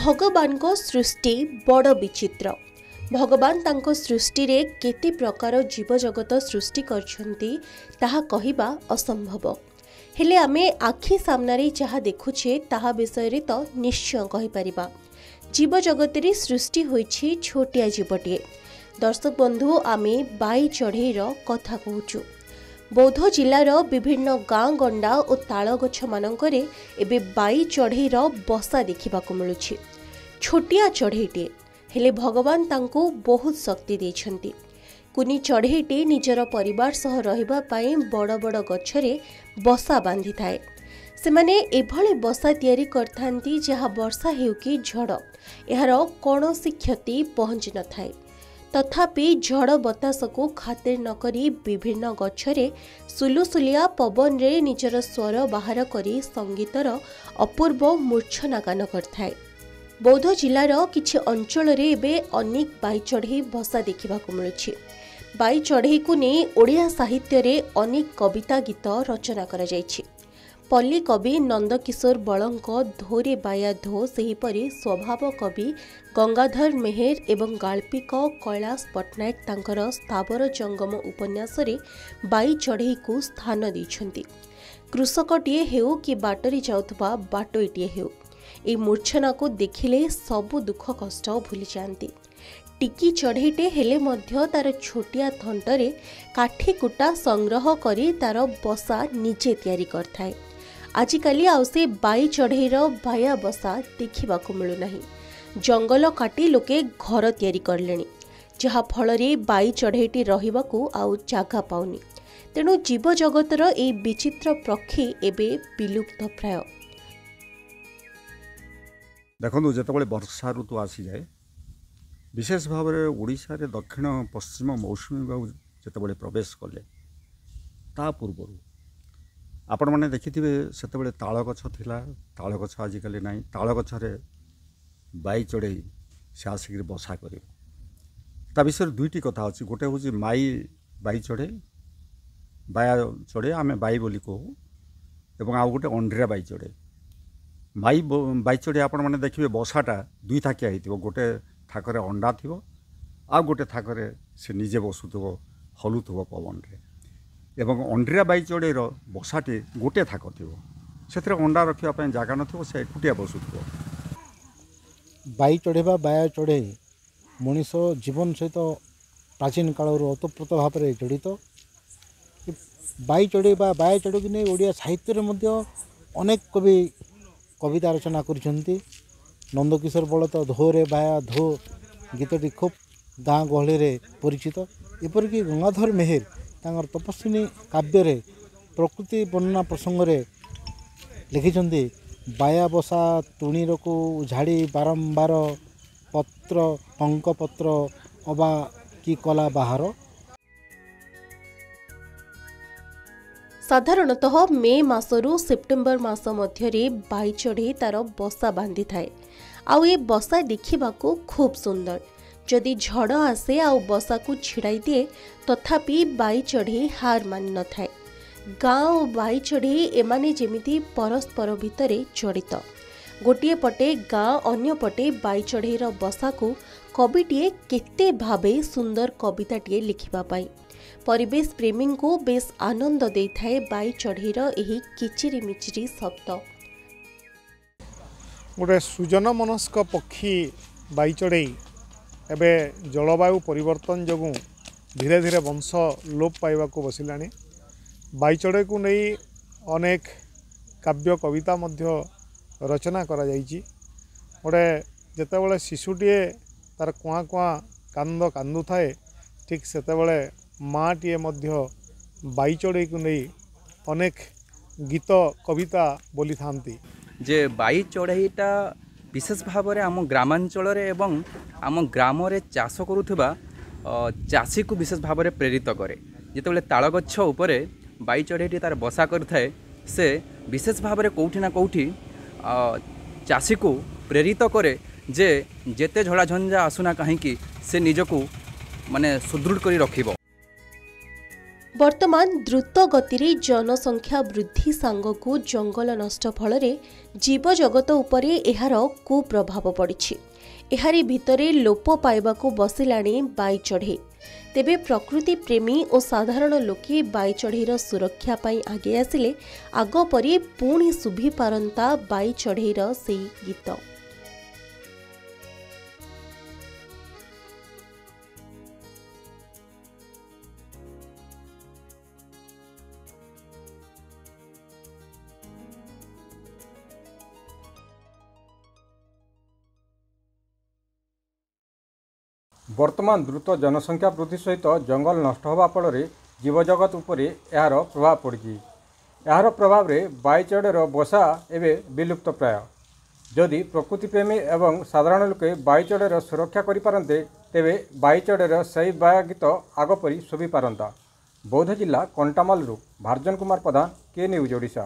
भगवान को सृष्टि बड़ विचित्र। भगवान तांको सृष्टि रे केते प्रकार जीव जगत सृष्टि करछंती ताहा कहिबा असंभव। हेले आमे आखि सामनारे जहा देखुछे ताहा विषय रे तो निश्चय कहि परिबा। जीव जगत रे सृष्टि होईछि छोटिया जीवटिए। दर्शक बंधु आमे बाई चढ़ेईर कथा कहूचु। बौद्ध जिलार विभिन्न गाँ गंडा और ताल गछ मानकरे एबे बाई चढ़ेईर बसा देखिबाकु मिलुछि। छोटिया चढ़ेईटे हेले भगवान तांको बहुत शक्ति देछंती। कुनी चढ़ेईटे निजर परिवार सह रहिबा पई बड़ बड़ गछरे बसा बांधि थाए। सेमाने एभले बसा तयारी करथांती जहा वर्षा हेउ कि झड़ एहार कौनसी क्षति पहुंची न थाए। तथापि झड़ बतास को खातिर नकरी विभिन्न गछरे सुलुसुलिया पवन रे निजर स्वर बाहर करी संगीतर अपूर्व मूर्छना गान करथाए। बौद्ध जिलार किछि अंचल रे एबे अनेक बाई चढ़ई बसा देखिबाकु मिलुछि। बाई चढ़ई को नै ओडिया साहित्य रे अनेक कविता गीत रचना करा जायछि। पल्ली कवि नंदकिशोर बलंक धोरे बाया धो सेहीपरि स्वभाव कवि गंगाधर मेहेर एवं गाल्पिक कैलाश पट्टनायक तांकर स्थावर जंगम उपन्यास रे बाई चढ़ई को स्थान दैछंती। कृषकटीए हेउ कि बाटरी जाउथबा बाटोईटीए हेउ ए मूर्छना को देखिले सबु दुख कष्ट भूली जाती। टिकी चढ़ईटे हेले मध्य तार छोटिया थंटरे काठी कुटा संग्रह करी तार बसा निजे तैयारी करथाए। आजिकाली आउ से बाई चढ़ईर बाया बसा देखिबाकु मिलु नाही। जंगल काटी लोके घर तैयारी करलेनी, जहा फलरे बाई चढ़ईटी रहिबाकु आउ जागा पाउनी। तेणु जीव जगतर ए विचित्र पक्षी एबे विलुप्त प्राय। देखो जितेबाला वर्षा ऋतु आसी जाए, विशेष भाव में ओडिशा रे दक्षिण पश्चिम मौसुमी बायु जितेबाला प्रवेश कले ता पूर्व आपण मैंने देखिथिबे सेतेबेले ताଳ गछ थिला। ताଳ गछ आजिकाली नाही। ताଳ गछरे बाई चढ़ई से आसिक बसा कर ता विषय दुईटी कथा अच्छी। गोटे हूँ माई बाई चढ़ई बाया चढ़ई आमे बाई बोली कहू, एवं आउ गोटे अंड्रिया बाई चढ़ई। माई बाई चढ़ई आपण मैंने देखिए बसाटा दुई थाकिया होइतिबो। गोटे थाकरे अंडा थिबो आ गोटे थाकरे से निजे बसुथबो हलुथबो पवन रे। एवं अंड्रिया बाई चढ़ईर बसाटी गोटे थाक थिबो, सेथिरे अंडा रखिया पय जागा नथिबो, से एकुटिया बसुथबो। बाई चढ़ेबा बाया चढ़ई मनीष जीवन सहित प्राचीन काल ओतप्रोत भाव में जड़ित। बाई चढ़ई बा बाया चढ़ई कि नहीं ओडिया साहित्य में अनेक कवि कविता रचना करछंती। नंदकिशोर बल तो धोरे बाया धो गीतटी खूब गाँ गहली रे परिचित। एपरिक गंगाधर मेहेर तांगर तपस्विनी काव्य रे प्रकृति वर्णना प्रसंग रे लिखिछंती। बाया बसा तुणीर को झाड़ी बारंबार पत्र टंक पत्र अबा की कला बाहर। साधारणतः मे मासरू सेप्टेम्बर मास मध्यरे बाई चढ़ई तार बसा बांधि थाए। आउ ए बसा देखिबाकू खूब सुंदर। जदि झड़ आसे आउ बसा को छिड़ाई दिए तथापि बाई चढ़ई हार मानि न थाए। गाँ और बाई चढ़ई एमाने जेमिति परस्पर भितरे जड़ित। गोटिए पटे गाँ अन्य पटे बाई चढ़ईर बसा को कविटीए केते भावे सुंदर कविताटीए लिखिबा पाई। परिवेश प्रेमी को बेस आनंद देइथाए बाई चढ़ईर एही किचिरी मिचिरी शब्द। गोटे सृजन मनस्क पक्षी बाई चढ़ई एबे जलवायु परिवर्तन जगू धीरे धीरे वंश लोप पाइबा को बसिलानी। बाई चढ़ई को नहीं अनेक काव्य कविता मध्य रचना करा जाइछि। गोटे जेतेबेले शिशुटीए तार कुआ कुआ कांद कांदु थाए, ठीक सेतेबेले माँटीए मध्य बाई चढ़ई को नहीं अनेक गीत कविता बोली थांती। जे बाई चढ़ईटा विशेष भाव में आम ग्रामांचल एवं आम ग्राम रे चाष करुवा चाषी को विशेष भाव में प्रेरित करे। जितेबाला ताଳ गछ उपरे बाई चढ़ईटी तार बसा करथाए, से विशेष भाव में कौटी ना कौटी चाषी को प्रेरित करे जे जेते झड़ा झंझा आसुना कहीं से निजको माने सुदृढ़ करी रखिबो। ବର୍ତ୍ତମାନ ଦ୍ରୁତ ଗତିରେ ଜନସଂଖ୍ୟା ବୃଦ୍ଧି ସାଙ୍ଗକୁ ଜଙ୍ଗଲ ନଷ୍ଟ ଫଳରେ ଜୀବଜଗତ ଉପରେ ଏହାର କୁପ୍ରଭାବ ପଡ଼ିଛି। ଏହାରି ଭିତରେ ଲୋପ ପାଇବାକୁ ବସିଲାଣି ବାଇ ଚଢ଼େଇ। ତେବେ ପ୍ରକୃତି ପ୍ରେମୀ ଓ ସାଧାରଣ ଲୋକେ ବାଇ ଚଢ଼େଇର ସୁରକ୍ଷା ପାଇଁ ଆଗେଇ ଆସିଲେ ଆଗ ପରି ପୁଣି ଶୁଭିପାରନ୍ତା ବାଇ ଚଢ଼େଇର ସେହି ଗୀତ। ବର୍ତ୍ତମାନ ଦ୍ରୁତ ଜନସଂଖ୍ୟା ବୃଦ୍ଧି ସହିତ ଜଙ୍ଗଲ ନଷ୍ଟ ହେବା ଫଳରେ ଜୀବଜଗତ ଉପରେ ଏହାର ପ୍ରଭାବ ପଡ଼ିଛି। ଏହାର ପ୍ରଭାବରେ ବାଇ ଚଢ଼େଇର ବସା ଏବେ ବିଲୁପ୍ତ ପ୍ରାୟ। ଯଦି ପ୍ରକୃତିପ୍ରେମୀ ଏବଂ ସାଧାରଣ ଲୋକେ ବାଇ ଚଢ଼େଇର ସୁରକ୍ଷା କରିପାରନ୍ତେ ତେବେ ବାଇ ଚଢ଼େଇର ସେହି ବାୟା ଗୀତ ଆଗପରି ଶୁଭିପାରନ୍ତା। ବୌଦ୍ଧ ଜିଲ୍ଲା କଣ୍ଟାମାଲରୁ ଭାର୍ଜନ କୁମାର ପ୍ରଧାନ, କେ ନ୍ୟୁଜ୍ ଓଡ଼ିଶା।